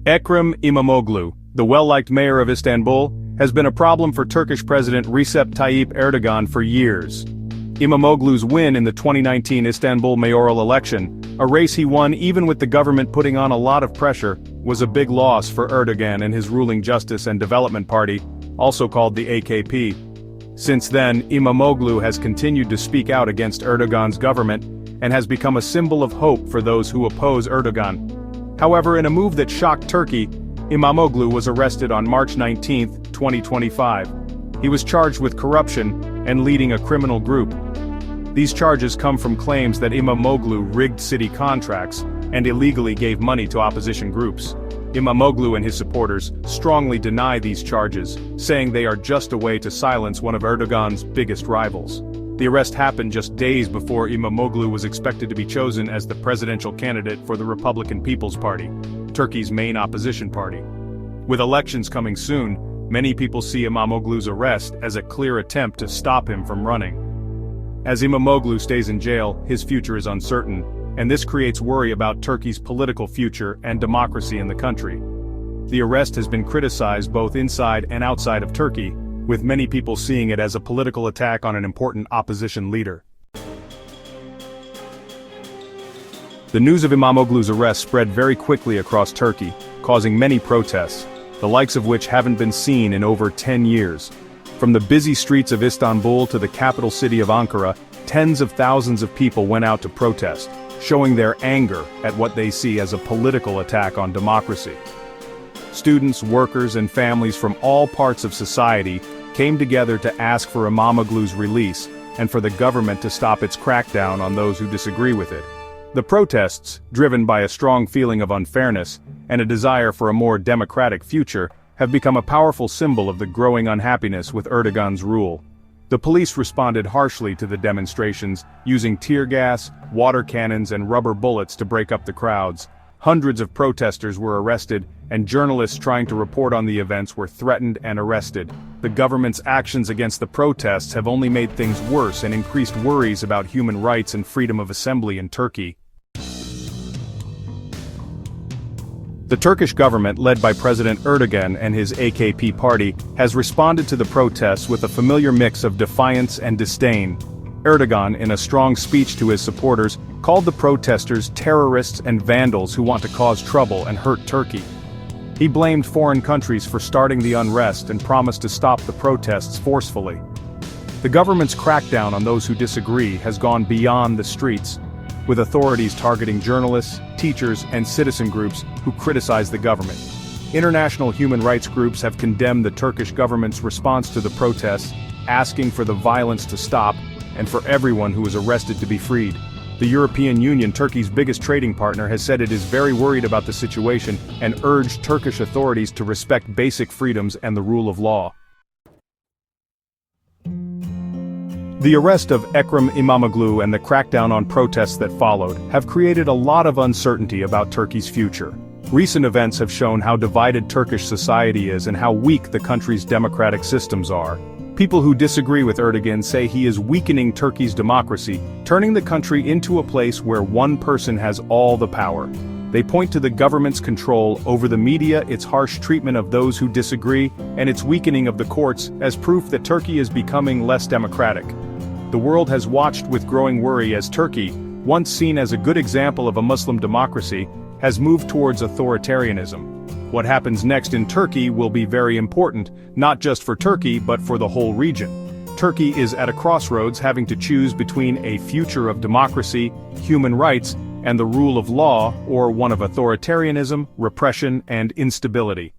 Ekrem Imamoglu, the well-liked mayor of Istanbul, has been a problem for Turkish President Recep Tayyip Erdogan for years. Imamoglu's win in the 2019 Istanbul mayoral election, a race he won even with the government putting on a lot of pressure, was a big loss for Erdogan and his ruling Justice and Development Party, also called the AKP. Since then, Imamoglu has continued to speak out against Erdogan's government and has become a symbol of hope for those who oppose Erdogan. However, in a move that shocked Turkey, Imamoglu was arrested on March 19, 2025. He was charged with corruption and leading a criminal group. These charges come from claims that Imamoglu rigged city contracts and illegally gave money to opposition groups. Imamoglu and his supporters strongly deny these charges, saying they are just a way to silence one of Erdogan's biggest rivals. The arrest happened just days before Imamoglu was expected to be chosen as the presidential candidate for the Republican People's Party, Turkey's main opposition party. With elections coming soon, many people see Imamoglu's arrest as a clear attempt to stop him from running. As Imamoglu stays in jail, his future is uncertain, and this creates worry about Turkey's political future and democracy in the country. The arrest has been criticized both inside and outside of Turkey, with many people seeing it as a political attack on an important opposition leader. The news of Imamoglu's arrest spread very quickly across Turkey, causing many protests, the likes of which haven't been seen in over 10 years. From the busy streets of Istanbul to the capital city of Ankara, tens of thousands of people went out to protest, showing their anger at what they see as a political attack on democracy. Students, workers, and families from all parts of society came together to ask for Imamoglu's release and for the government to stop its crackdown on those who disagree with it. The protests, driven by a strong feeling of unfairness and a desire for a more democratic future, have become a powerful symbol of the growing unhappiness with Erdogan's rule. The police responded harshly to the demonstrations, using tear gas, water cannons, and rubber bullets to break up the crowds. Hundreds of protesters were arrested, and journalists trying to report on the events were threatened and arrested. The government's actions against the protests have only made things worse and increased worries about human rights and freedom of assembly in Turkey. The Turkish government, led by President Erdogan and his AKP party, has responded to the protests with a familiar mix of defiance and disdain. Erdogan, in a strong speech to his supporters, called the protesters terrorists and vandals who want to cause trouble and hurt Turkey. He blamed foreign countries for starting the unrest and promised to stop the protests forcefully. The government's crackdown on those who disagree has gone beyond the streets, with authorities targeting journalists, teachers, and citizen groups who criticize the government. International human rights groups have condemned the Turkish government's response to the protests, asking for the violence to stop and for everyone who is arrested to be freed. The European Union, Turkey's biggest trading partner, has said it is very worried about the situation and urged Turkish authorities to respect basic freedoms and the rule of law. The arrest of Ekrem Imamoglu and the crackdown on protests that followed have created a lot of uncertainty about Turkey's future. Recent events have shown how divided Turkish society is and how weak the country's democratic systems are. People who disagree with Erdogan say he is weakening Turkey's democracy, turning the country into a place where one person has all the power. They point to the government's control over the media, its harsh treatment of those who disagree, and its weakening of the courts as proof that Turkey is becoming less democratic. The world has watched with growing worry as Turkey, once seen as a good example of a Muslim democracy, has moved towards authoritarianism. What happens next in Turkey will be very important, not just for Turkey but for the whole region. Turkey is at a crossroads, having to choose between a future of democracy, human rights, and the rule of law, or one of authoritarianism, repression, and instability.